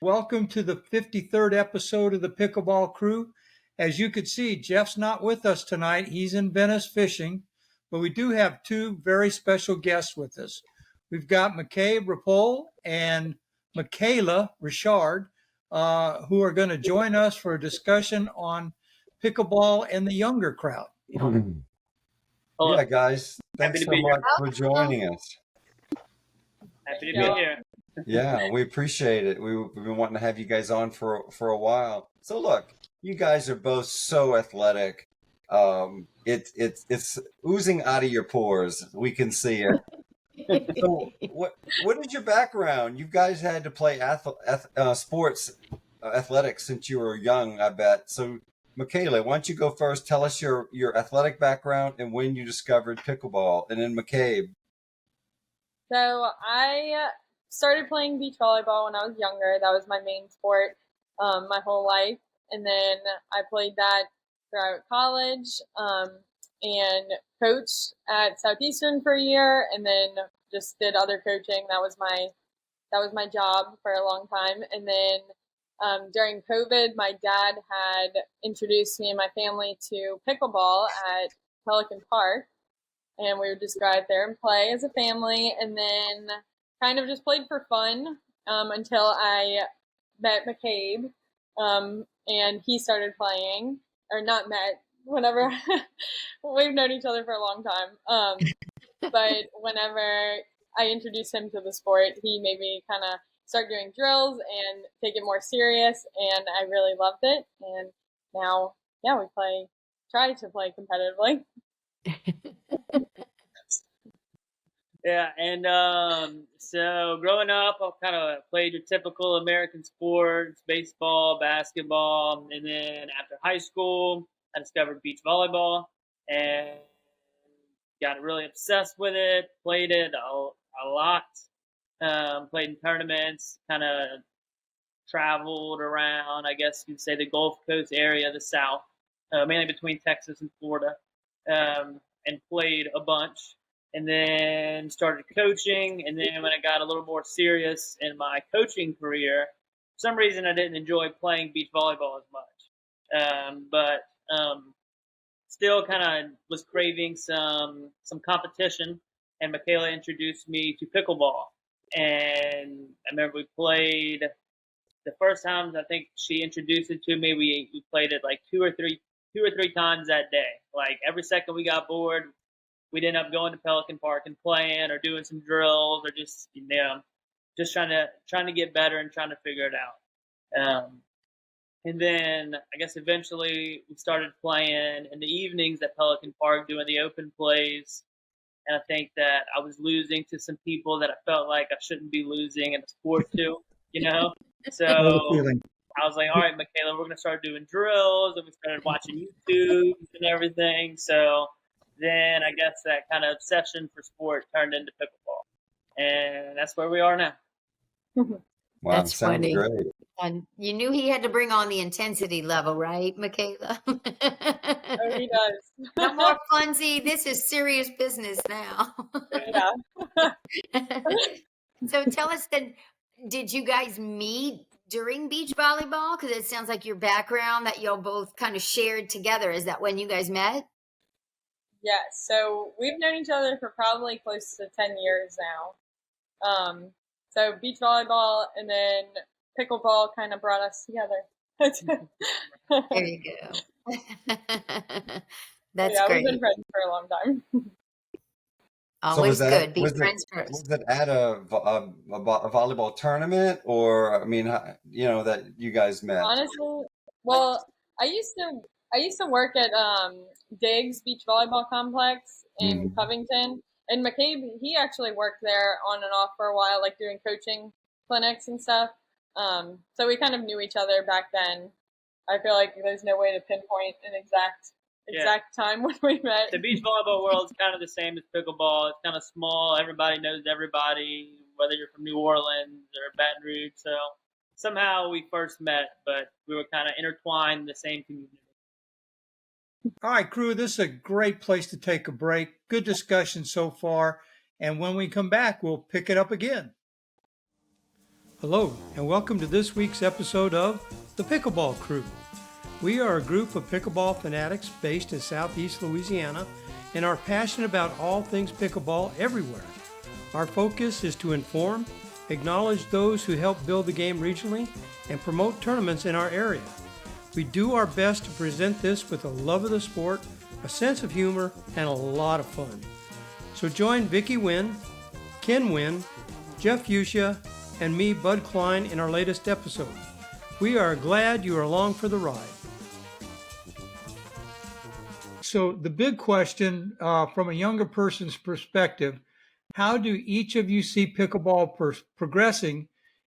Welcome to the 53rd episode of the Pickleball Crew. As you could see, Jeff's not with us tonight. He's in Venice fishing, but we do have two very special guests with us. We've got Rappold and Mikayla Richard, who are going to join us for a discussion on pickleball and the younger crowd. Hello. Yeah, guys, thanks so much for joining us. Happy to be here. Yeah, we appreciate it. We've been wanting to have you guys on for a while. So look, you guys are both so athletic. It's oozing out of your pores. We can see it. So what is your background? You guys had to play sports, athletics since you were young, I bet. So Mikayla, why don't you go first? Tell us your athletic background and when you discovered pickleball, and then Macabe. So I started playing beach volleyball when I was younger. That was my main sport my whole life. And then I played that throughout college and coached at Southeastern for a year, and then just did other coaching. That was my job for a long time. And then during COVID, my dad had introduced me and my family to pickleball at Pelican Park. And we would just go out there and play as a family, and then kind of just played for fun until I met Macabe, and he started playing, or not met, whenever. We've known each other for a long time. But whenever I introduced him to the sport, he made me kind of start doing drills and take it more serious, and I really loved it. And now, yeah, we try to play competitively. Yeah, and so growing up, I kind of played your typical American sports, baseball, basketball, and then after high school, I discovered beach volleyball and got really obsessed with it, played it a lot, played in tournaments, kind of traveled around, I guess you'd say, the Gulf Coast area, the South, mainly between Texas and Florida, and played a bunch. And then started coaching. And then when I got a little more serious in my coaching career, for some reason I didn't enjoy playing beach volleyball as much. But still kind of was craving some competition. And Mikayla introduced me to pickleball. And I remember we played the first time. I think she introduced it to me. We played it like two or three times that day. Like every second we got bored, we'd end up going to Pelican Park and playing or doing some drills or just trying to get better and trying to figure it out. And then I guess eventually we started playing in the evenings at Pelican Park doing the open plays. And I think that I was losing to some people that I felt like I shouldn't be losing in the sport to, So I was like, all right, Mikayla, we're going to start doing drills. And we started watching YouTube and everything. So then I guess that kind of obsession for sport turned into pickleball. And that's where we are now. Wow, that's funny. Great. And you knew he had to bring on the intensity level, right, Mikayla? Oh, he does. No more funsy. This is serious business now. Yeah. So tell us then, did you guys meet during beach volleyball? Because it sounds like your background that y'all both kind of shared together. Is that when you guys met? Yes, so we've known each other for probably close to 10 years now. So beach volleyball and then pickleball kind of brought us together. There you go. That's yeah, great. We've been friends for a long time. Always good. Be friends first. Was it at a volleyball tournament, or that you guys met? Honestly, well, I used to work at Diggs Beach Volleyball Complex in Covington, and Macabe, he actually worked there on and off for a while, like doing coaching clinics and stuff. So we kind of knew each other back then. I feel like there's no way to pinpoint an exact time when we met. The beach volleyball world is kind of the same as pickleball. It's kind of small. Everybody knows everybody, whether you're from New Orleans or Baton Rouge. So somehow we first met, but we were kind of intertwined in the same community. All right, crew, this is a great place to take a break. Good discussion so far. And when we come back, we'll pick it up again. Hello, and welcome to this week's episode of The Pickleball Crew. We are a group of pickleball fanatics based in southeast Louisiana and are passionate about all things pickleball everywhere. Our focus is to inform, acknowledge those who help build the game regionally, and promote tournaments in our area. We do our best to present this with a love of the sport, a sense of humor, and a lot of fun. So join Vicki Wynn, Ken Wynn, Jeff Fuchsia, and me, Bud Klein, in our latest episode. We are glad you are along for the ride. So the big question from a younger person's perspective, how do each of you see pickleball progressing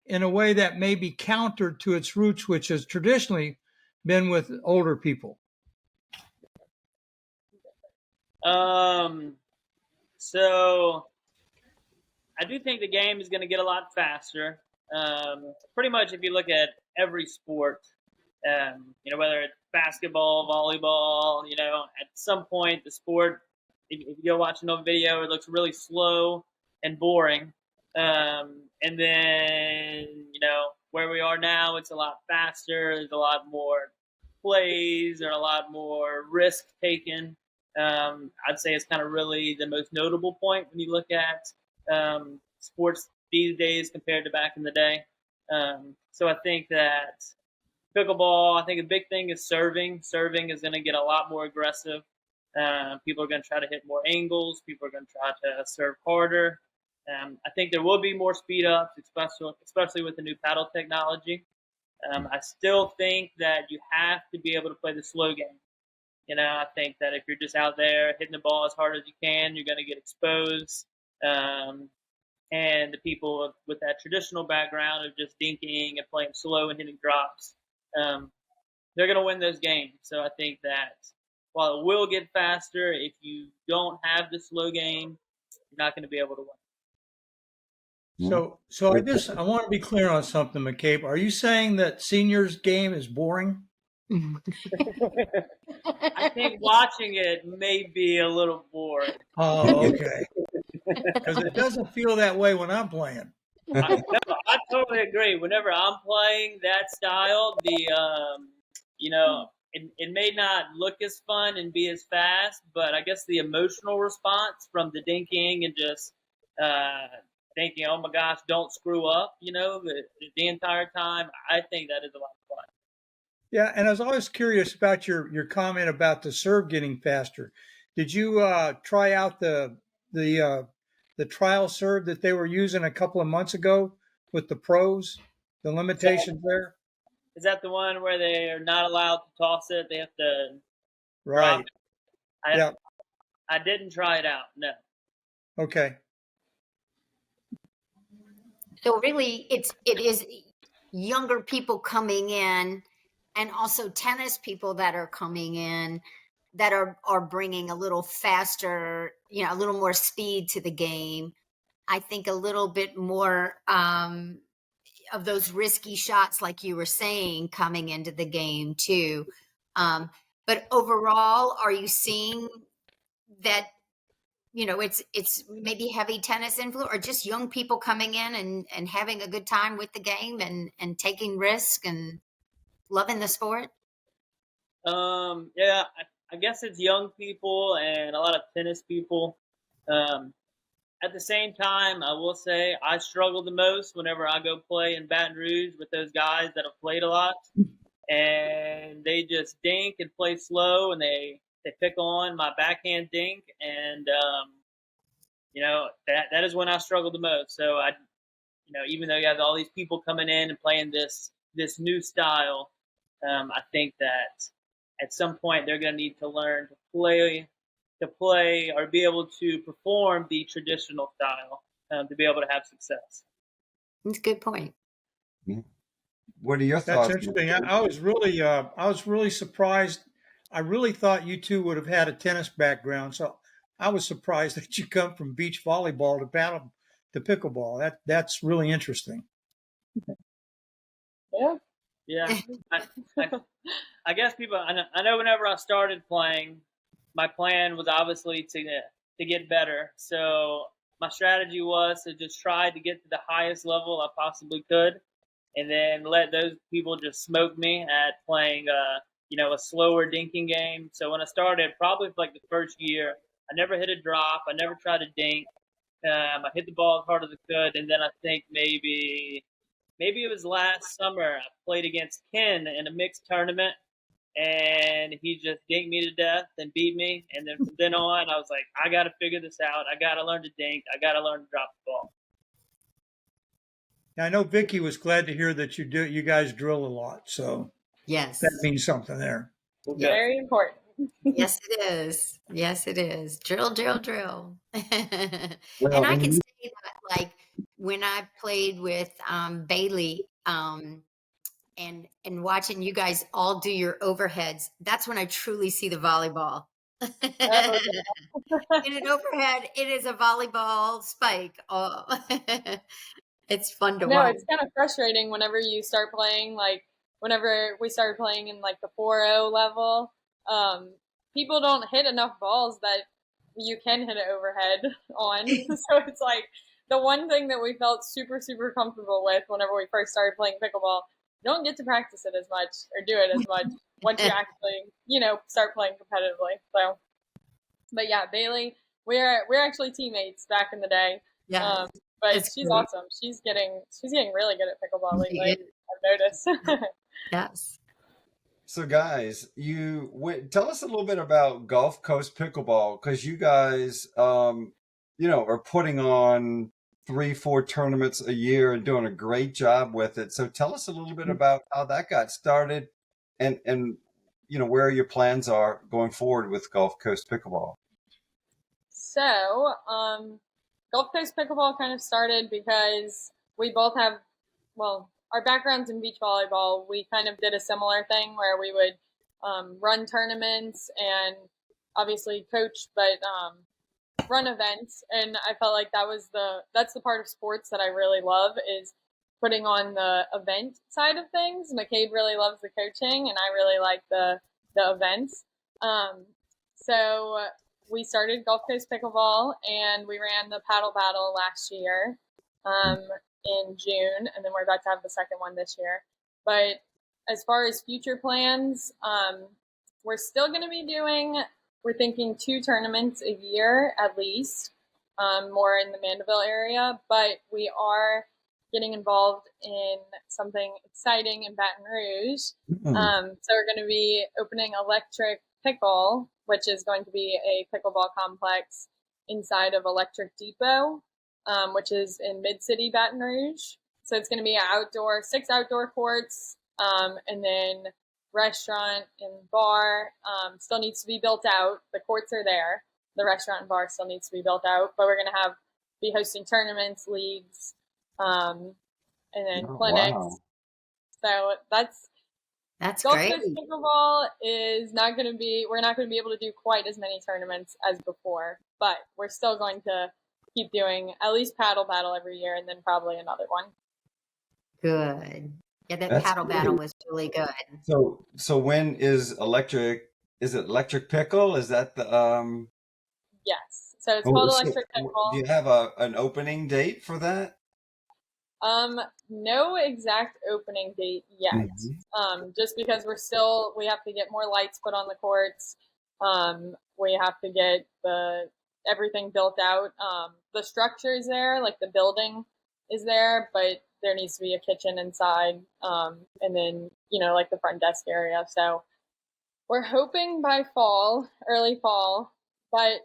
in a way that may be counter to its roots, which has traditionally been with older people? So I do think the game is going to get a lot faster. Pretty much if you look at every sport, whether it's basketball, volleyball, at some point the sport, if you go watch an old video, it looks really slow and boring. And then, where we are now, it's a lot faster. There's a lot more plays or a lot more risk taken. I'd say it's kind of really the most notable point when you look at sports these days compared to back in the day. So I think that pickleball, I think a big thing is serving. Serving is going to get a lot more aggressive. People are going to try to hit more angles. People are going to try to serve harder. I think there will be more speed ups, especially with the new paddle technology. I still think that you have to be able to play the slow game. I think that if you're just out there hitting the ball as hard as you can, you're going to get exposed. And the people with that traditional background of just dinking and playing slow and hitting drops, they're going to win those games. So I think that while it will get faster, if you don't have the slow game, you're not going to be able to win. So I want to be clear on something, Macabe. Are you saying that seniors' game is boring? I think watching it may be a little boring. Oh, okay. Because it doesn't feel that way when I'm playing. I totally agree. Whenever I'm playing that style, it may not look as fun and be as fast, but I guess the emotional response from the dinking and just thinking, oh my gosh, don't screw up, the entire time, I think that is a lot of fun. Yeah, and I was always curious about your comment about the serve getting faster. Did you try out the trial serve that they were using a couple of months ago with the pros? The limitations there. Is that the one where they are not allowed to toss it? They have to right. Drop it? I didn't try it out. No. Okay. So really, it is younger people coming in, and also tennis people that are coming in that are bringing a little faster, a little more speed to the game. I think a little bit more of those risky shots, like you were saying, coming into the game too. But overall, are you seeing that, it's maybe heavy tennis influence, or just young people coming in and having a good time with the game and taking risk and loving the sport? Yeah, I guess it's young people and a lot of tennis people. At the same time, I will say I struggle the most whenever I go play in Baton Rouge with those guys that have played a lot, and they just dink and play slow, and they pick on my backhand dink, and that is when I struggle the most. So even though you have all these people coming in and playing this new style, I think that at some point they're going to need to learn to play or be able to perform the traditional style to be able to have success. That's a good point. What are your thoughts? That's interesting. I was really surprised. I really thought you two would have had a tennis background, so I was surprised that you come from beach volleyball to pickleball. That's really interesting. Yeah. I guess people. I know. Whenever I started playing, my plan was obviously to get better. So my strategy was to just try to get to the highest level I possibly could, and then let those people just smoke me at playing, a slower dinking game. So when I started, probably for like the first year, I never hit a drop. I never tried to dink. I hit the ball as hard as I could, and then I think maybe it was last summer. I played against Ken in a mixed tournament, and he just dinked me to death and beat me. And then from then on, I was like, I got to figure this out. I got to learn to dink. I got to learn to drop the ball. I know Vicki was glad to hear that you guys drill a lot, so Yes. that means something there. Okay. Very important. Yes, it is. Yes, it is. Drill, drill, drill. Well, And I and can you- say that, like, when I played with Bailey, and watching you guys all do your overheads, that's when I truly see the volleyball. In an overhead, it is a volleyball spike. Oh, it's fun to No, watch. it's kind of frustrating whenever you start playing, like whenever we started playing in like the 4-0 level, people don't hit enough balls that you can hit it overhead on. So it's like the one thing that we felt super, super comfortable with whenever we first started playing pickleball. You don't get to practice it as much or do it as much once you actually, start playing competitively. So, but yeah, Bailey, we're actually teammates back in the day. Yeah, But it's she's great. awesome. She's getting really good at pickleball She lately. is. I've noticed. Yes. So, guys, tell us a little bit about Gulf Coast Pickleball, because you guys, are putting on 3-4 tournaments a year and doing a great job with it. So, tell us a little bit about how that got started, and where your plans are going forward with Gulf Coast Pickleball. So, Gulf Coast Pickleball kind of started because we both have, our backgrounds in beach volleyball. We kind of did a similar thing where we would run tournaments and obviously coach, but run events. And I felt like that's the part of sports that I really love, is putting on the event side of things. Macabe really loves the coaching, and I really like the events. So we started Gulf Coast Pickleball, and we ran the paddle battle last year in June, and then we're about to have the second one this year. But as far as future plans, we're still going to be we're thinking 2 tournaments a year at least, more in the Mandeville area, but we are getting involved in something exciting in Baton Rouge. So we're going to be opening Electric Pickle, which is going to be a pickleball complex inside of Electric Depot, which is in Mid-City Baton Rouge. So it's going to be 6 outdoor courts, and then restaurant and bar still needs to be built out. The courts are there. The restaurant and bar still needs to be built out, but we're going to be hosting tournaments, leagues, and then clinics. Wow. So That's Gulf great. Coast Pickleball is not going to be, we're not going to be able to do quite as many tournaments as before, but we're still going to keep doing at least paddle battle every year, and then probably another one. Good. Yeah, that That's paddle great. battle was really good. So when is it Electric Pickle? Is that the Yes. So it's called Electric do Pickleball. you have an opening date for that? No exact opening date yet. Just because we have to get more lights put on the courts. We have to get everything built out. The structure is there, like the building is there, but there needs to be a kitchen inside, and then like the front desk area. So we're hoping by early fall, but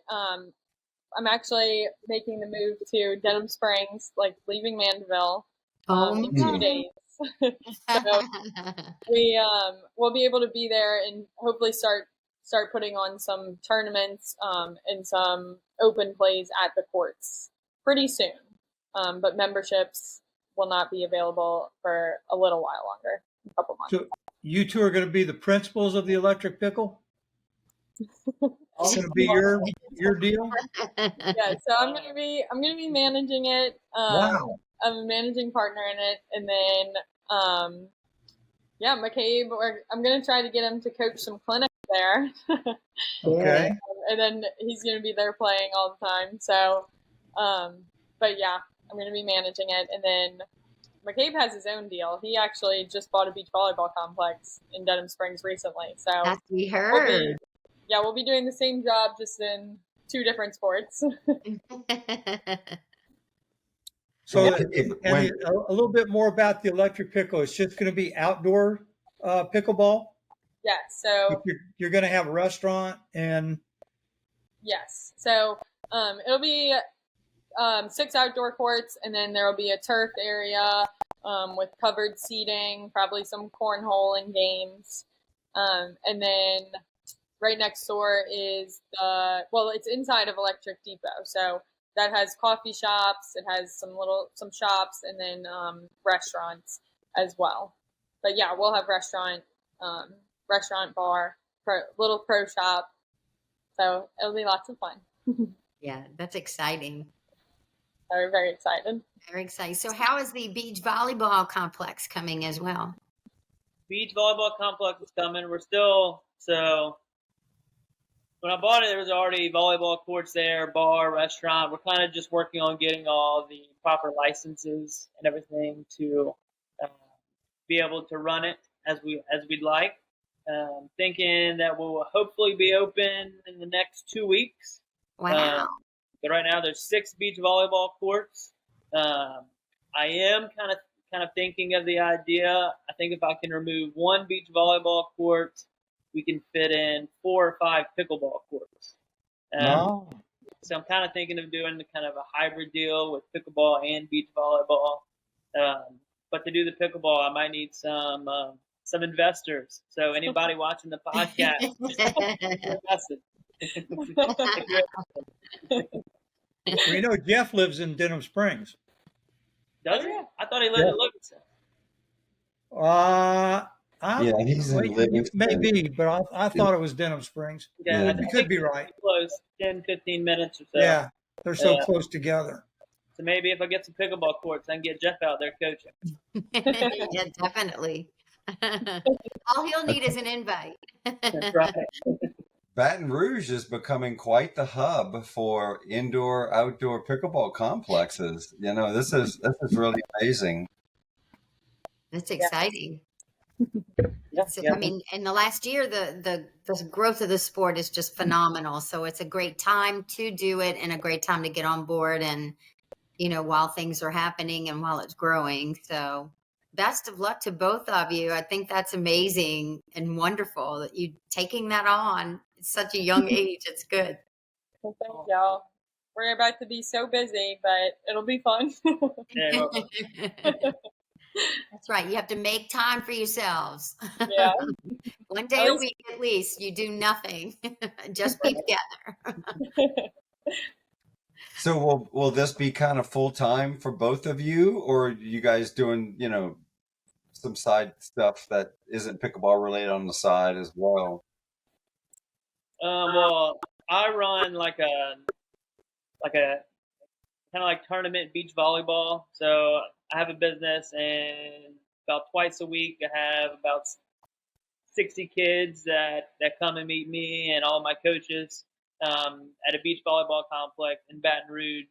I'm actually making the move to Denham Springs, like leaving Mandeville in 2 days. So we'll be able to be there and hopefully start putting on some tournaments and some open plays at the courts pretty soon. But memberships will not be available for a little while longer, a couple months. So you two are going to be the principals of the Electric Pickle? It's going to be your deal? Yeah, so I'm gonna be managing it. Wow. I'm a managing partner in it, and then Macabe, I'm gonna try to get him to coach some clinics there. Okay. And then he's gonna be there playing all the time. So But yeah, I'm going to be managing it. And then McCabe has his own deal. He actually just bought a beach volleyball complex in Denham Springs recently. So That's we heard. we'll be doing the same job, just in 2 different sports. So, When- a little bit more about the electric pickle. It's just going to be outdoor pickleball. Yeah, so You're going to have a restaurant and yes. So it'll be 6 outdoor courts, and then there will be a turf area with covered seating, probably some cornholing games. And then right next door is it's inside of Electric Depot. So that has coffee shops, it has some shops, and then restaurants as well. But yeah, we'll have restaurant, bar, little pro shop. So it'll be lots of fun. Yeah, that's exciting. We're very excited. Very exciting. So how is the beach volleyball complex coming as well? Beach volleyball complex is coming. We're still, so when I bought it, there was already volleyball courts there, bar, restaurant. We're kind of just working on getting all the proper licenses and everything to be able to run it as we'd like. Thinking that we'll hopefully be open in the next 2 weeks. Wow. But right now there's 6 beach volleyball courts. I am kind of thinking of the idea. I think if I can remove 1 beach volleyball court, we can fit in 4 or 5 pickleball courts. no. So I'm kind of thinking of doing kind of a hybrid deal with pickleball and beach volleyball. But to do the pickleball, I might need some investors. So anybody watching the podcast, We know Jeff lives in Denham Springs. does he? I thought he lived in Livingston. He's in Livingston. Maybe, but I thought it was Denham Springs. Yeah, You could be right. Close, 10, 15 minutes or so. Yeah, they're so close together. So maybe if I get some pickleball courts, I can get Jeff out there coaching. Yeah, definitely. All he'll need is an invite. That's right. Baton Rouge is becoming quite the hub for indoor, outdoor pickleball complexes. You know, this is really amazing. That's exciting. Yeah. I mean, in the last year, the growth of the sport is just phenomenal. So it's a great time to do it and a great time to get on board and, while things are happening and while it's growing. So best of luck to both of you. I think that's amazing and wonderful that you taking that on at such a young age. It's good. Well, thank y'all. We're about to be so busy, but it'll be fun. Yeah, That's right. You have to make time for yourselves. Yeah. One day a week at least. You do nothing. Just be together. So will this be kind of full time for both of you, or are you guys doing, some side stuff that isn't pickleball related on the side as well? well, I run like a kind of like tournament beach volleyball. So I have a business, and about twice a week I have about 60 kids that come and meet me and all my coaches at a beach volleyball complex in Baton Rouge.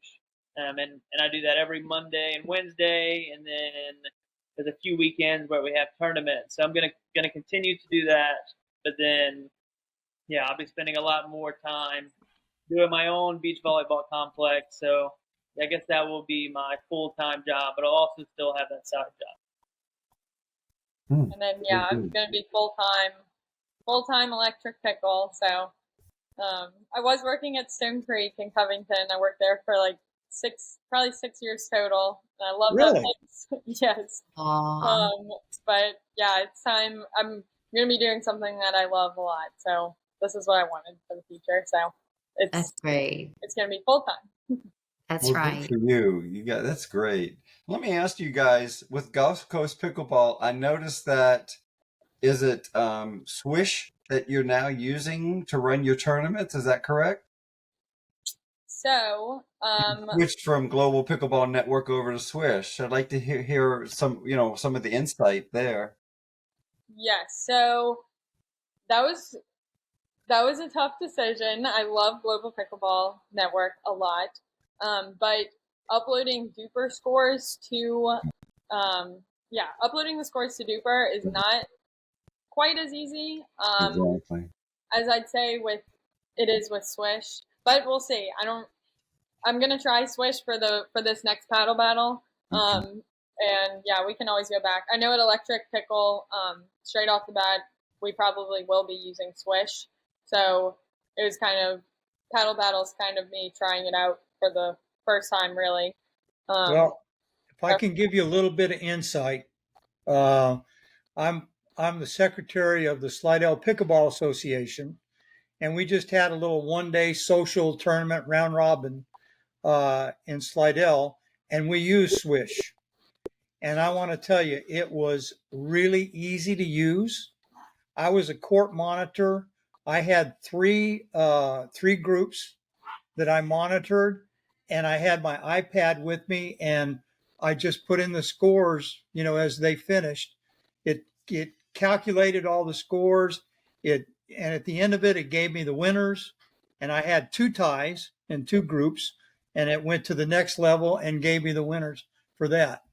And I do that every Monday and Wednesday, and then there's a few weekends where we have tournaments. So I'm gonna continue to do that, but then I'll be spending a lot more time doing my own beach volleyball complex. So I guess that will be my full-time job, but I'll also still have that side job. And then I'm gonna be full-time Electric Pickle. So I was working at Stone Creek in Covington. I worked there for like probably 6 years total. And I love that place. Yes. But it's time. I'm gonna be doing something that I love a lot. So this is what I wanted for the future. So That's great. It's gonna be full-time. That's right. Good for you. That's great. Let me ask you guys, with Gulf Coast Pickleball, I noticed that, is it Swish that you're now using to run your tournaments? Is that correct? So, Switched from Global Pickleball Network over to Swish. I'd like to hear some of the insight there. Yes. So that was a tough decision. I love Global Pickleball Network a lot. But uploading Duper scores to, uploading the scores to Duper is not quite as easy Exactly. as I'd say it is with Swish. But we'll see. I'm gonna try Swish for this next paddle battle. And yeah, we can always go back. I know at Electric Pickle, straight off the bat, we probably will be using Swish. So it was kind of paddle battles, kind of me trying it out for the first time, really. Well, if I can give you a little bit of insight, I'm the secretary of the Slidell Pickleball Association, and we just had a little one-day social tournament round robin in Slidell, and we used Swish. And I want to tell you, it was really easy to use. I was a court monitor. I had three groups that I monitored, and I had my iPad with me, and I just put in the scores, as they finished. It calculated all the scores. And at the end of it, it gave me the winners, and I had 2 ties in 2 groups, and it went to the next level and gave me the winners for that.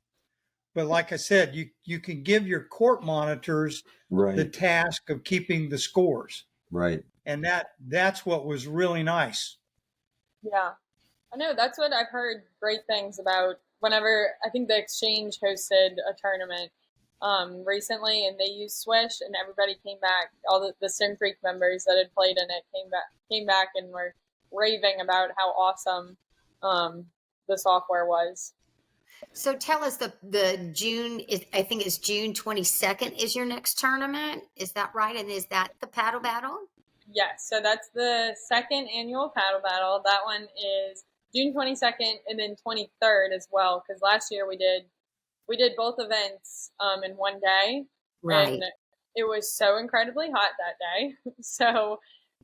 But like I said, you can give your court monitors the task of keeping the scores. Right. And that's what was really nice. Yeah. I know, that's what I've heard great things about. Whenever, I think the Exchange hosted a tournament recently, and they used Swish, and everybody came back. All the Sim Creek members that had played in it came back and were raving about how awesome the software was. So tell us the June, I think it's June 22nd is your next tournament. Is that right? And is that the paddle battle? Yes. So that's the second annual paddle battle. That one is June 22nd and then 23rd as well. Because last year we did both events in one day. Right. And it was so incredibly hot that day. So,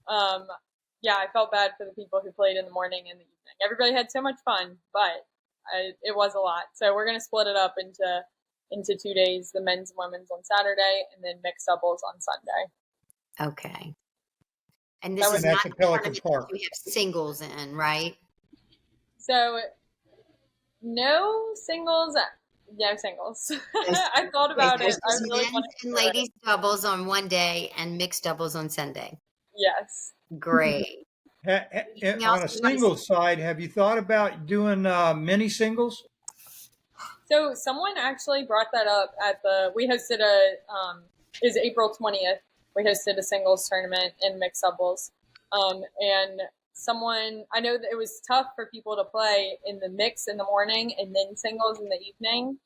I felt bad for the people who played in the morning and the evening. Everybody had so much fun, but it was a lot. So we're going to split it up into 2 days, the men's and women's on Saturday, and then mixed doubles on Sunday. Okay. And this is not at Pelican Park. You have singles in, right? So no singles. No singles. I thought about it. I really wanted to and ladies doubles on one day and mixed doubles on Sunday. Yes. Great. On a singles side, have you thought about doing mini singles? So someone actually brought that up we hosted is April 20th. We hosted a singles tournament in mixed doubles. And I know that it was tough for people to play in the mix in the morning and then singles in the evening.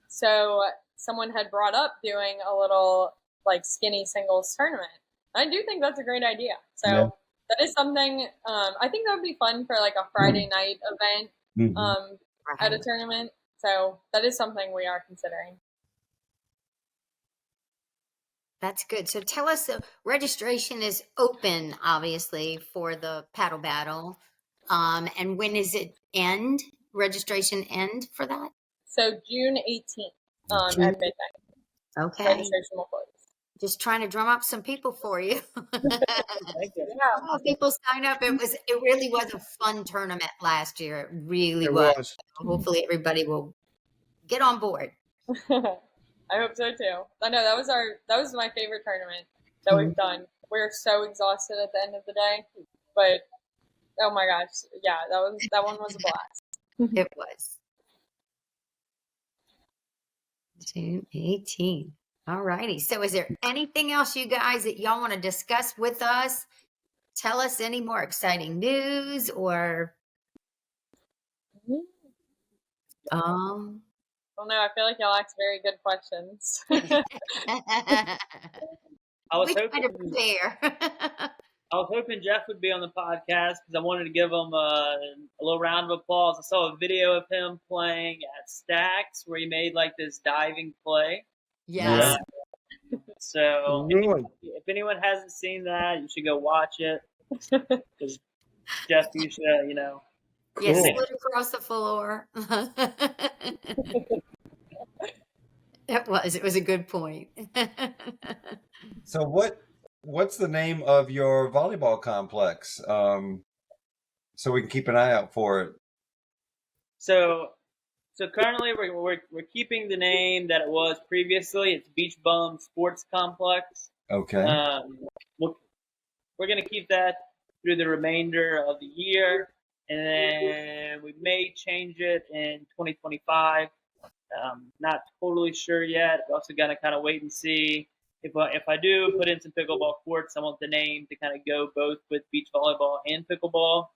So someone had brought up doing a little like skinny singles tournament. I do think that's a great idea. So that is something, I think that would be fun for like a Friday night event at a tournament. So that is something we are considering. That's good. So tell us, registration is open, obviously, for the paddle battle. And when is it end? Registration end for that? So June 18th at midnight. Okay. Registration will close. Just trying to drum up some people for you. Thank you. Yeah. People sign up. It really was a fun tournament last year. It really It was. was. Hopefully everybody will get on board. I hope so too. I know that was my favorite tournament that we've done. We're so exhausted at the end of the day, but oh my gosh, yeah, that one was a blast. It was. June 18th. All righty. So is there anything else you guys that y'all want to discuss with us? Tell us any more exciting news or Well, no, I feel like y'all asked very good questions. I was we try to hoping prepare. I was hoping Jeff would be on the podcast because I wanted to give him a little round of applause. I saw a video of him playing at Stacks where he made like this diving play. Yes. So Really? if anyone hasn't seen that, you should go watch it. Because Jeff, you should, Yes, Cool. slid across the floor. It was a good point. So what's the name of your volleyball complex? so we can keep an eye out for it. So currently we're keeping the name that it was previously. It's Beach Bum Sports Complex. Okay. We're going to keep that through the remainder of the year, and then we may change it in 2025. Not totally sure yet. We're also going to kind of wait and see. If I do put in some pickleball courts, I want the name to kind of go both with beach volleyball and pickleball,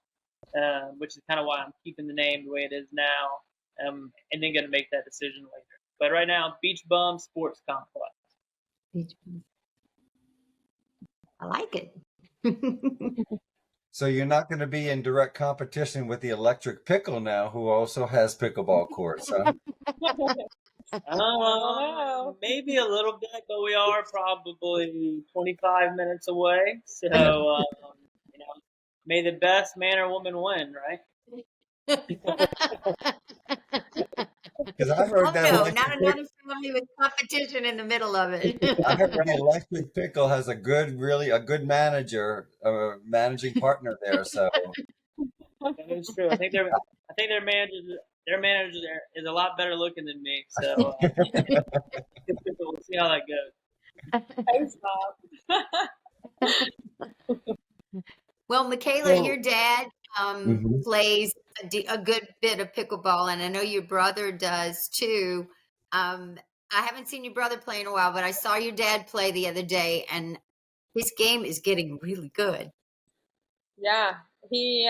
which is kind of why I'm keeping the name the way it is now, and then going to make that decision later. But right now, Beach Bum Sports Complex. I like it. So you're not going to be in direct competition with the Electric Pickle now, who also has pickleball courts, huh? Maybe a little bit, but we are probably 25 minutes away. So, may the best man or woman win, right? Because I heard that. No, not another family with competition in the middle of it. I heard the Electric Pickle has a good manager, managing partner there. So that is true. I think their manager is a lot better looking than me. So we'll see how that goes. Thanks, Bob. Well, Mikayla, So- your dad plays a good bit of pickleball, and I know your brother does too. I haven't seen your brother play in a while, but I saw your dad play the other day, and his game is getting really good. Yeah, he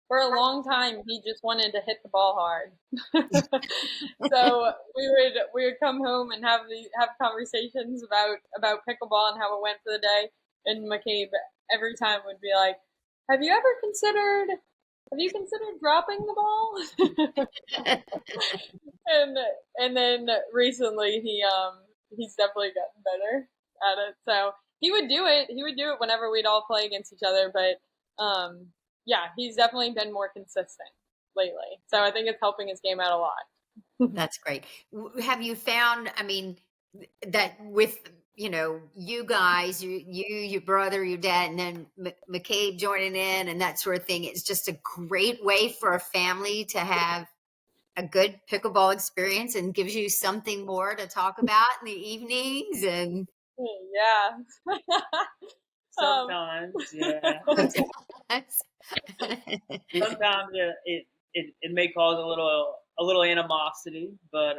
for a long time he just wanted to hit the ball hard. So we would come home and have conversations about pickleball and how it went for the day. And Macabe every time would be like, "Have you considered dropping the ball?" and then recently he's definitely gotten better at it. So he would do it. He would do it whenever we'd all play against each other. But yeah, he's definitely been more consistent lately. So I think it's helping his game out a lot. That's great. Have you found, I mean, that with, you guys, your brother, your dad, and then McCabe joining in and that sort of thing, it's just a great way for a family to have a good pickleball experience and gives you something more to talk about in the evenings and Yeah. Sometimes, yeah. Sometimes it may cause a little animosity, but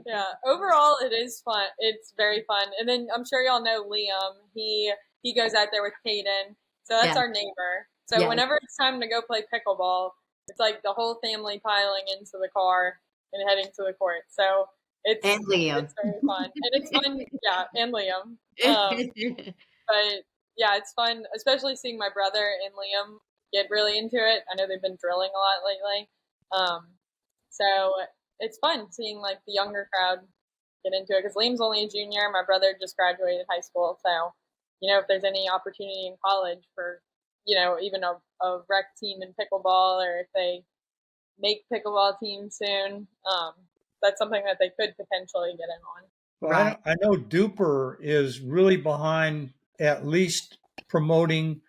yeah. Overall, it is fun. It's very fun. And then I'm sure y'all know Liam. He goes out there with Caden, so that's our neighbor. So whenever it's time to go play pickleball, it's like the whole family piling into the car and heading to the court. So it's Liam. It's very fun, and it's fun. Yeah, and Liam. But yeah, it's fun, especially seeing my brother and Liam get really into it. I know they've been drilling a lot lately. So it's fun seeing like the younger crowd get into it because Liam's only a junior. My brother just graduated high school. So, if there's any opportunity in college for, even a rec team in pickleball, or if they make pickleball teams soon, that's something that they could potentially get in on. Well, right. I know Duper is really behind at least promoting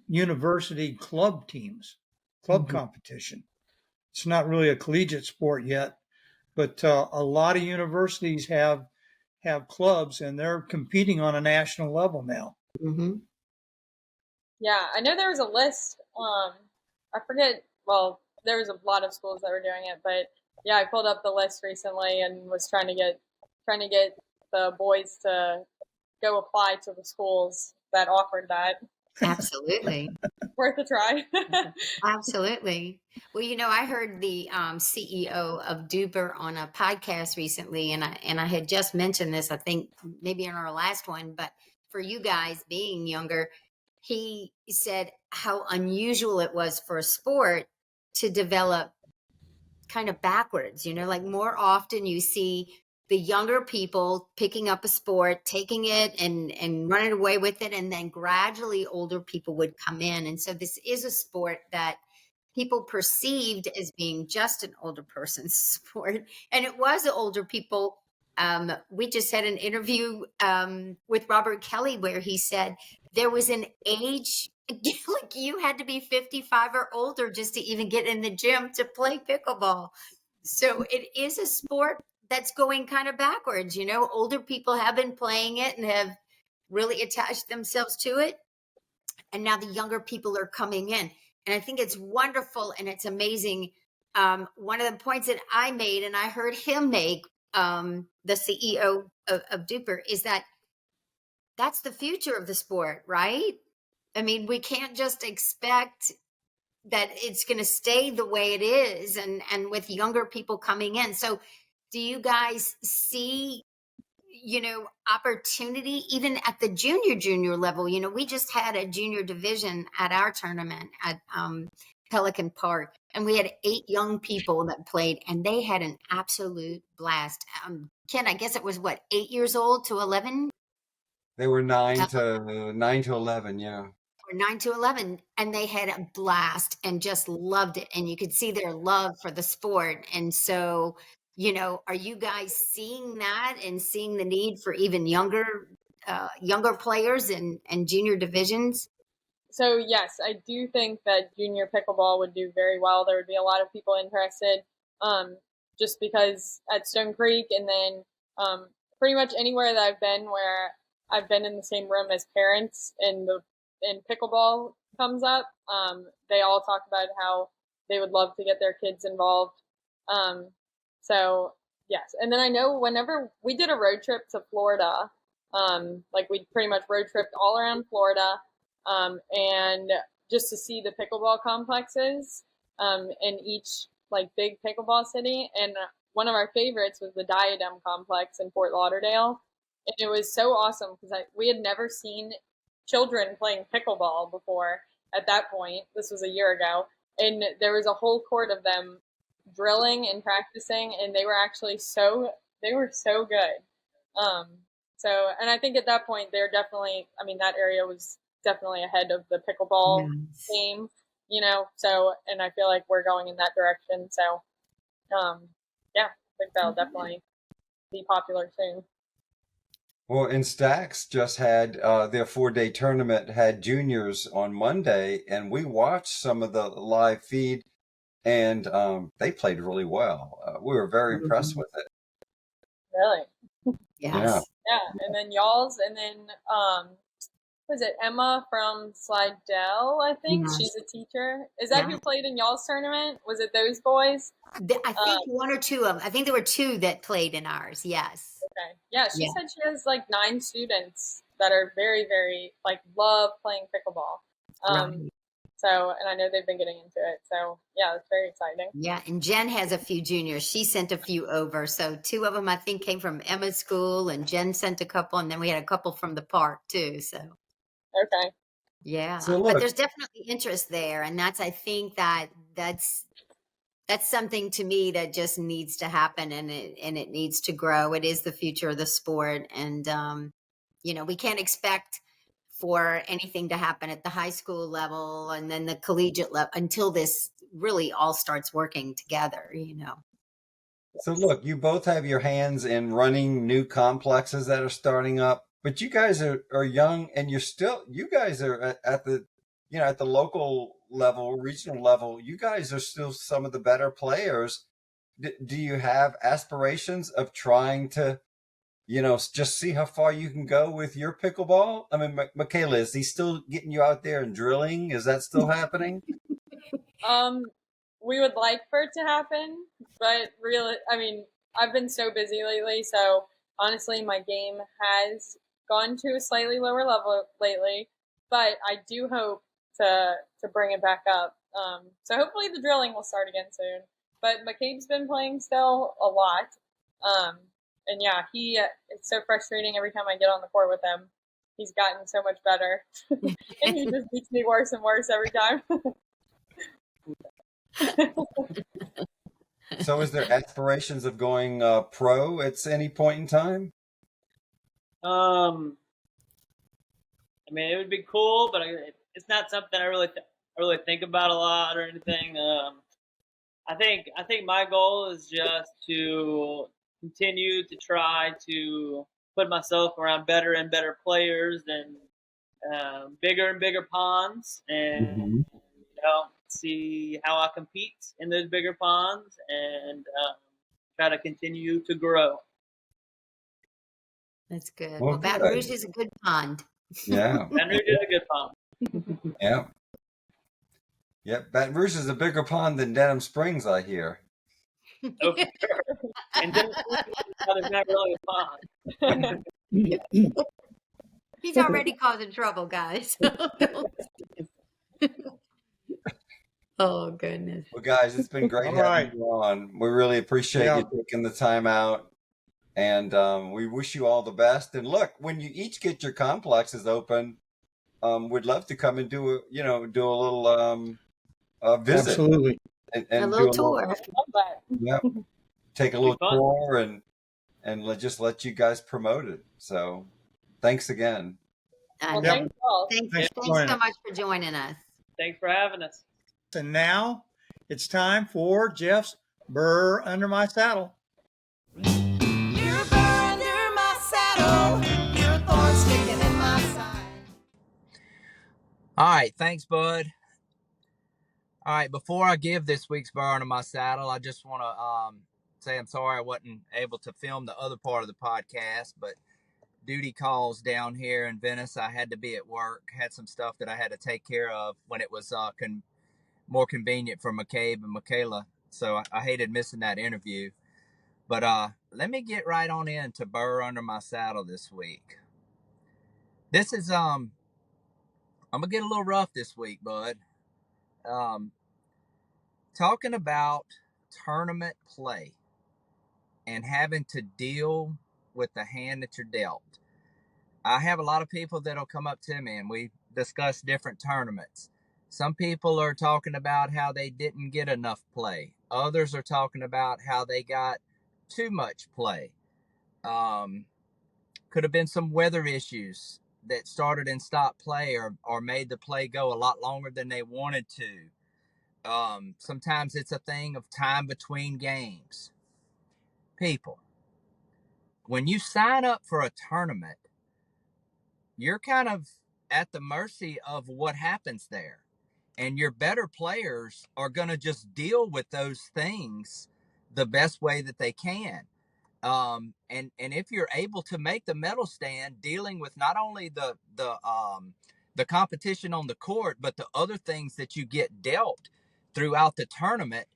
university club teams, club competition. It's not really a collegiate sport yet, but a lot of universities have clubs, and they're competing on a national level now. Mm-hmm. Yeah, I know there was a list. I forget. Well, there was a lot of schools that were doing it, but yeah, I pulled up the list recently and was trying to get the boys to go apply to the schools that offered that. Absolutely. Worth a try. Absolutely. Well, I heard the CEO of Duper on a podcast recently, and I had just mentioned this, I think maybe in our last one, but for you guys being younger, he said how unusual it was for a sport to develop kind of backwards, like more often you see the younger people picking up a sport, taking it and running away with it. And then gradually older people would come in. And so this is a sport that people perceived as being just an older person's sport. And it was older people we just had an interview with Robert Kelly where he said there was an age, like you had to be 55 or older just to even get in the gym to play pickleball. So it is a sport that's going kind of backwards. You know, older people have been playing it and have really attached themselves to it. And now the younger people are coming in. And I think it's wonderful and it's amazing. One of the points that I made, and I heard him make, the CEO of Duper, is that that's the future of the sport, right? I mean, we can't just expect that it's going to stay the way it is, and with younger people coming in. So do you guys see, you know, opportunity even at the junior level? You know, we just had a junior division at our tournament at Pelican Park, and we had 8 young people that played, and they had an absolute blast. Ken, I guess it was what, 8 years old to 11? They were 9 to 11, yeah. Or 9 to 11, and they had a blast and just loved it, and you could see their love for the sport. And so, you know, are you guys seeing that and seeing the need for even younger players and junior divisions? So yes, I do think that junior pickleball would do very well. There would be a lot of people interested, just because at Stone Creek and then pretty much anywhere that I've been where I've been in the same room as parents and pickleball comes up, they all talk about how they would love to get their kids involved. So yes, and then I know whenever we did a road trip to Florida, like we pretty much road tripped all around Florida, and just to see the pickleball complexes in each like big pickleball city. And one of our favorites was the Diadem Complex in Fort Lauderdale. And it was so awesome because we had never seen children playing pickleball before at that point. This was a year ago. And there was a whole court of them drilling and practicing, and they were actually so good. And I think at that point they're definitely, I mean, that area was definitely ahead of the pickleball game, you know, so, and I feel like we're going in that direction. So, yeah, I think that'll definitely be popular soon. Well, and Stacks just had their 4-day tournament, had juniors on Monday, and we watched some of the live feed, and they played really well. We were very impressed with it. Really? Yes. Yeah, and then y'all's, and then was it Emma from Slidell? I think she's a teacher. Is that who played in y'all's tournament? Was it those boys? I think one or two of them. I think there were 2 that played in ours. Yes. Okay. Yeah, she said she has like 9 students that are very, very like love playing pickleball. Right. So, and I know they've been getting into it. So, yeah, it's very exciting. Yeah, and Jen has a few juniors. She sent a few over. So 2 of them, I think, came from Emma's school, and Jen sent a couple, and then we had a couple from the park too. So, okay. Yeah, so but there's definitely interest there, and I think that's something to me that just needs to happen, and it needs to grow. It is the future of the sport, and you know, we can't expect for anything to happen at the high school level and then the collegiate level until this really all starts working together, you know. So look, you both have your hands in running new complexes that are starting up, but you guys are young, and you guys are at the, you know, at the local level, regional level, you guys are still some of the better players. Do you have aspirations of trying to, you know, just see how far you can go with your pickleball? I mean, Mikayla, is he still getting you out there and drilling? Is that still happening? We would like for it to happen, but really, I mean, I've been so busy lately, so honestly, my game has gone to a slightly lower level lately, but I do hope to bring it back up. So hopefully the drilling will start again soon. But McCabe's been playing still a lot. And yeah, it's so frustrating every time I get on the court with him. He's gotten so much better. And he just beats me worse and worse every time. So is there aspirations of going pro at any point in time? I mean, it would be cool, but it's not something I really think about a lot or anything. I think my goal is just to continue to try to put myself around better and better players and bigger and bigger ponds, and see how I compete in those bigger ponds, and try to continue to grow. That's good. Well, Well, Baton good. Rouge is a good pond. Yeah. Baton Rouge is a good pond. Yeah. Yep. Baton Rouge is a bigger pond than Denham Springs, I hear. Oh, for sure. And then it's not really a pond. He's already causing trouble, guys. Oh, goodness. Well, guys, it's been great All having right. you on. We really appreciate Yeah. you taking the time out, and we wish you all the best. And look, when you each get your complexes open, we'd love to come and do a little visit. Absolutely. And A do little tour. Love that. Yeah, take a little fun. tour and just let you guys promote it. So, thanks again. I Well, know. thanks all. Thanks Thanks for so joining us. much for joining us. Thanks for having us. And now it's time for Jeff's Burr Under My Saddle. You're burr under my saddle. You're a thorn sticking in my side. All right, thanks, bud. All right, before I give this week's Burr Under My Saddle, I just want to say I'm sorry I wasn't able to film the other part of the podcast, but duty calls down here in Venice. I had to be at work, had some stuff that I had to take care of when it was more convenient for Macabe and Mikayla, so I hated missing that interview. But let me get right on into Burr Under My Saddle this week. This is I'm gonna get a little rough this week, bud. Talking about tournament play and having to deal with the hand that you're dealt. I have a lot of people that'll come up to me and we discuss different tournaments. Some people are talking about how they didn't get enough play. Others are talking about how they got too much play. Could have been some weather issues that started and stopped play or made the play go a lot longer than they wanted to. Sometimes it's a thing of time between games. People, when you sign up for a tournament, you're kind of at the mercy of what happens there. And your better players are going to just deal with those things the best way that they can. And if you're able to make the medal stand, dealing with not only the competition on the court, but the other things that you get dealt throughout the tournament,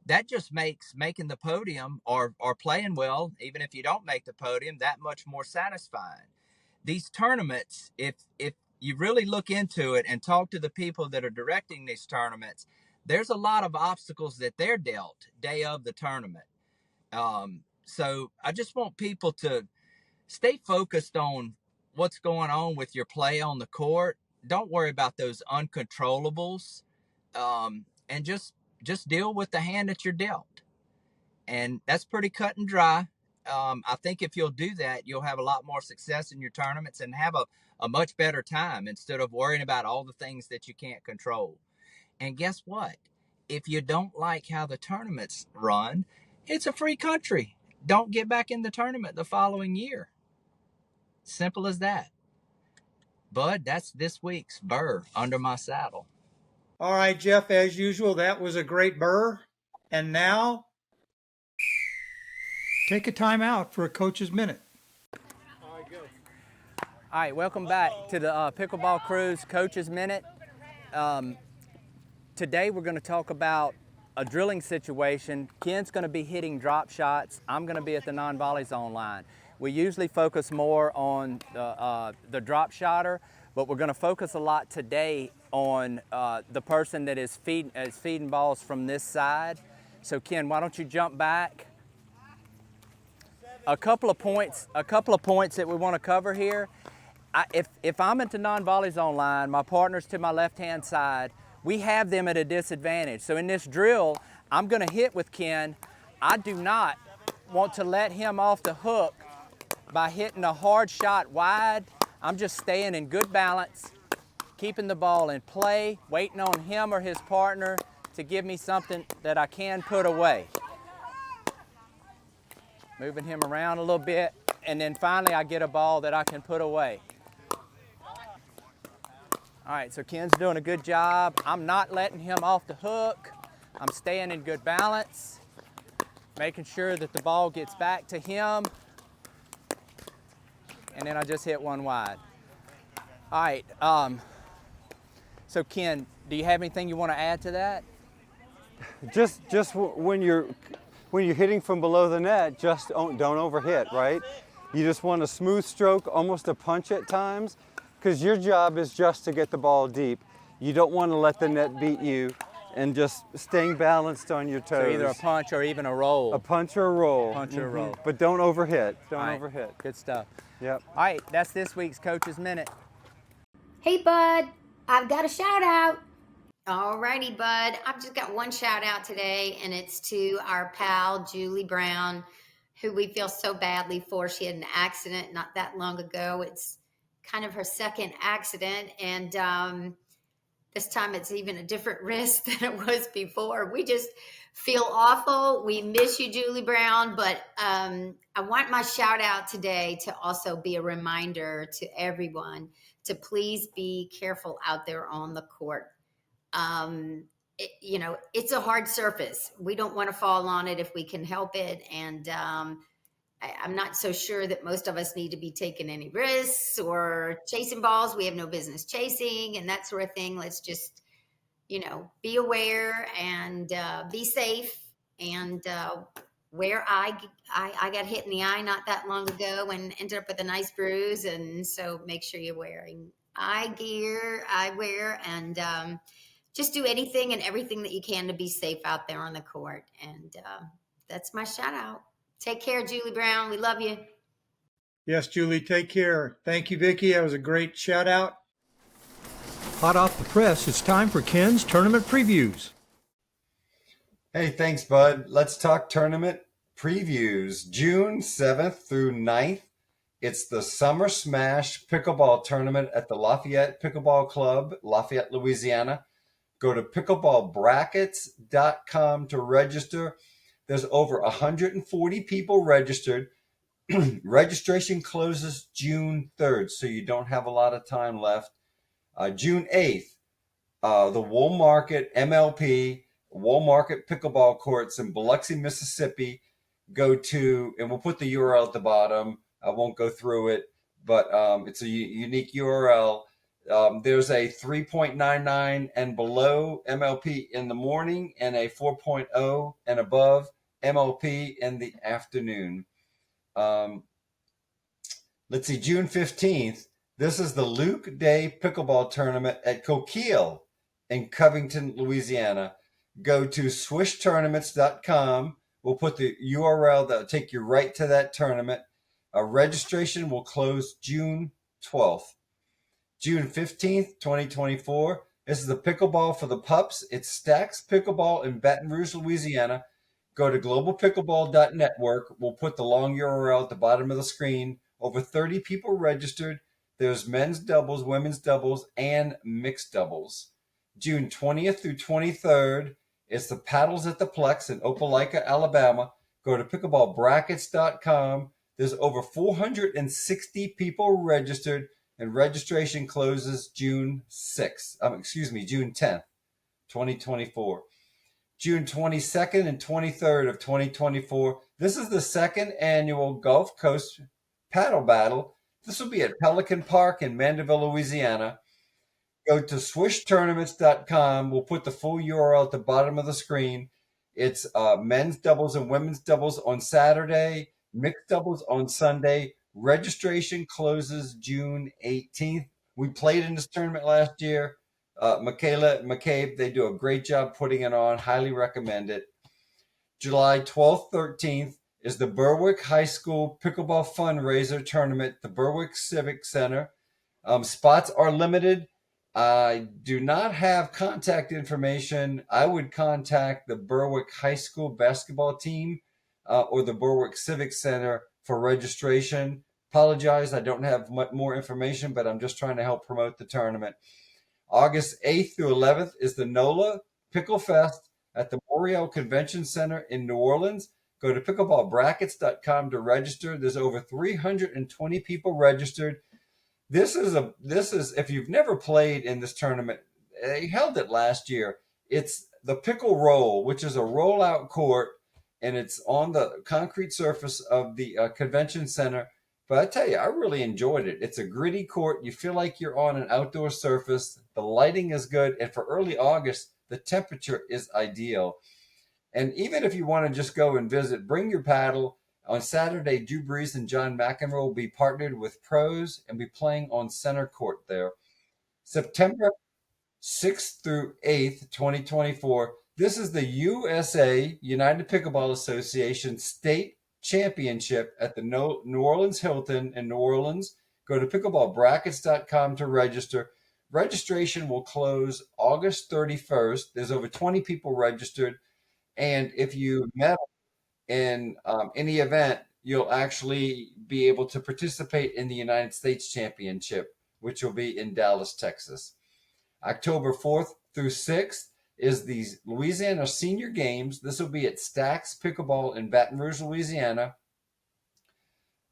that just makes making the podium or playing well, even if you don't make the podium, that much more satisfying. These tournaments, if you really look into it and talk to the people that are directing these tournaments, there's a lot of obstacles that they're dealt day of the tournament. So I just want people to stay focused on what's going on with your play on the court. Don't worry about those uncontrollables, and just deal with the hand that you're dealt. And that's pretty cut and dry. I think if you'll do that, you'll have a lot more success in your tournaments and have a much better time instead of worrying about all the things that you can't control. And guess what? If you don't like how the tournaments run, it's a free country. Don't get back in the tournament the following year. Simple as that. Bud, that's this week's Burr Under My Saddle. All right, Jeff, as usual, that was a great burr. And now, take a time out for a coach's minute. All right, welcome back to the Pickleball Crew's Coach's Minute. Today we're going to talk about a drilling situation. Ken's going to be hitting drop shots. I'm going to be at the non-volley zone line. We usually focus more on the drop shotter, but we're going to focus a lot today on the person that is feeding balls from this side. So Ken, why don't you jump back? A couple of points that we want to cover here. If I'm at the non-volley zone line, my partner's to my left-hand side, we have them at a disadvantage. So in this drill, I'm going to hit with Ken. I do not want to let him off the hook by hitting a hard shot wide. I'm just staying in good balance, keeping the ball in play, waiting on him or his partner to give me something that I can put away. moving him around a little bit, and then finally I get a ball that I can put away. All right, so Ken's doing a good job. I'm not letting him off the hook. I'm staying in good balance, making sure that the ball gets back to him, and then I just hit one wide. All right, so Ken, do you have anything you want to add to that? Just when you're hitting from below the net, just don't overhit, right? You just want a smooth stroke, almost a punch at times, because your job is just to get the ball deep. You don't want to let the net beat you, and just staying balanced on your toes. So either a punch or even a roll. A punch or a roll. Punch or a roll. But don't overhit. Don't All right, overhit. Good stuff. Yep. All right, that's this week's Coach's Minute. Hey, Bud, I've got a shout out. Alrighty, Bud. I've just got one shout out today, and it's to our pal, Julie Brown, who we feel so badly for. She had an accident not that long ago. It's kind of her second accident, and this time it's even a different risk than it was before. We just feel awful. We miss you, Julie Brown, but I want my shout out today to also be a reminder to everyone to please be careful out there on the court. It's a hard surface. We don't want to fall on it if we can help it. And I'm not so sure that most of us need to be taking any risks or chasing balls we have no business chasing and that sort of thing. Let's just, be aware and be safe. And where I got hit in the eye not that long ago and ended up with a nice bruise. And so make sure you're wearing eye gear, eyewear, and just do anything and everything that you can to be safe out there on the court. And that's my shout out. Take care, Julie Brown. We love you. Yes, Julie, take care. Thank you, Vicki. That was a great shout out. Hot off the press, it's time for Ken's tournament previews. Hey, thanks, Bud. Let's talk tournament previews. June 7th through 9th, it's the Summer Smash Pickleball Tournament at the Lafayette Pickleball Club, Lafayette, Louisiana. Go to pickleballbrackets.com to register. There's over 140 people registered. Registration closes June 3rd, so you don't have a lot of time left. June 8th, the Wool Market MLP, Wool Market Pickleball Courts in Biloxi, Mississippi. Go to, and we'll put the URL at the bottom. I won't go through it, but it's a unique URL. There's a 3.99 and below MLP in the morning and a 4.0 and above MLP in the afternoon. Let's see, June 15th, this is the Luke Day Pickleball Tournament at Coquille in Covington, Louisiana. Go to swishtournaments.com. We'll put the URL that will take you right to that tournament. Registration will close June 12th. June 15th, 2024. This is the Pickleball for the Pups. It's Stacks Pickleball in Baton Rouge, Louisiana. Go to globalpickleball.network. We'll put the long URL at the bottom of the screen. Over 30 people registered. There's men's doubles, women's doubles, and mixed doubles. June 20th through 23rd, it's the Paddles at the Plex in Opelika, Alabama. Go to pickleballbrackets.com. There's over 460 people registered, and registration closes June 10th, 2024. June 22nd and 23rd of 2024. This is the second annual Gulf Coast Paddle Battle. This will be at Pelican Park in Mandeville, Louisiana. Go to swishtournaments.com. We'll put the full URL at the bottom of the screen. It's men's doubles and women's doubles on Saturday, mixed doubles on Sunday. Registration closes June 18th. We played in this tournament last year. Mikayla Macabe, they do a great job putting it on. Highly recommend it. July 12th, 13th is the Berwick High School Pickleball Fundraiser Tournament, the Berwick Civic Center. Spots are limited. I do not have contact information. I would contact the Berwick High School basketball team or the Berwick Civic Center for registration. Apologize, I don't have much more information, but I'm just trying to help promote the tournament. August 8th through 11th is the NOLA Pickle Fest at the Moriel Convention Center in New Orleans. Go to pickleballbrackets.com to register. There's over 320 people registered. This is if you've never played in this tournament, they held it last year. It's the Pickle Roll, which is a rollout court, and it's on the concrete surface of the convention center. But I tell you, I really enjoyed it. It's a gritty court. You feel like you're on an outdoor surface. The lighting is good, and for early August, the temperature is ideal. And even if you want to just go and visit, bring your paddle. On Saturday, Drew Brees and John McEnroe will be partnered with pros and be playing on center court there. September 6th through 8th, 2024. This is the USA, United Pickleball Association State Championship at the New Orleans Hilton in New Orleans. Go to pickleballbrackets.com to register. Registration will close August 31st. There's over 20 people registered. And if you medal in any event, you'll actually be able to participate in the United States Championship, which will be in Dallas, Texas. October 4th through 6th is the Louisiana Senior Games. This will be at Stacks Pickleball in Baton Rouge, Louisiana.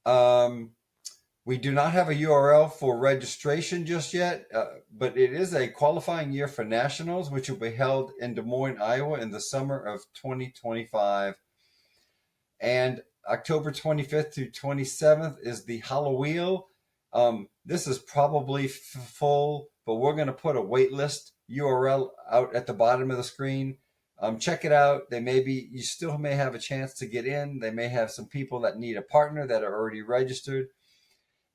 We do not have a URL for registration just yet, but it is a qualifying year for nationals, which will be held in Des Moines, Iowa in the summer of 2025. And October 25th through 27th is the Halloween. This is probably full, but we're going to put a wait list URL out at the bottom of the screen. Check it out. You still may have a chance to get in. They may have some people that need a partner that are already registered.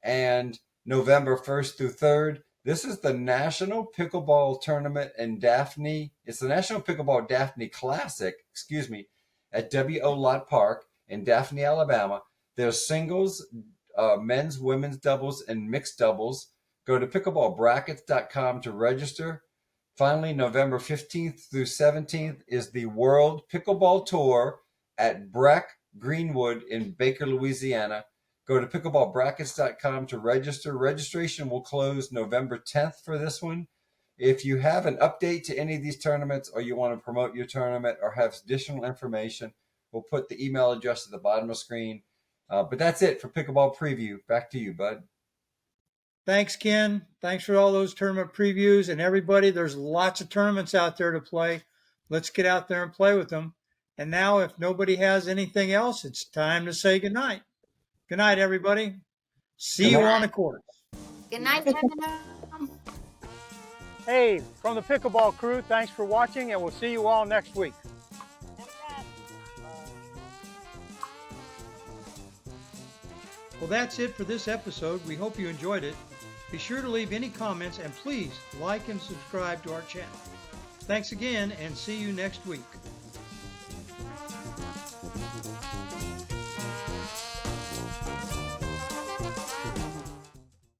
And November 1st through 3rd, this is the National Pickleball Tournament in Daphne. It's the National Pickleball Daphne Classic, at W.O. Lott Park in Daphne, Alabama. There's singles, men's, women's doubles, and mixed doubles. Go to pickleballbrackets.com to register. Finally, November 15th through 17th is the World Pickleball Tour at Breck Greenwood in Baker, Louisiana. Go to pickleballbrackets.com to register. Registration will close November 10th for this one. If you have an update to any of these tournaments or you want to promote your tournament or have additional information, we'll put the email address at the bottom of the screen. But that's it for Pickleball Preview. Back to you, Bud. Thanks, Ken. Thanks for all those tournament previews. And everybody, there's lots of tournaments out there to play. Let's get out there and play with them. And now, if nobody has anything else, it's time to say goodnight. Good night, everybody. See you on the court. Good night, everyone. Hey, from the Pickleball crew, thanks for watching, and we'll see you all next week. Well, that's it for this episode. We hope you enjoyed it. Be sure to leave any comments and please like and subscribe to our channel. Thanks again and see you next week.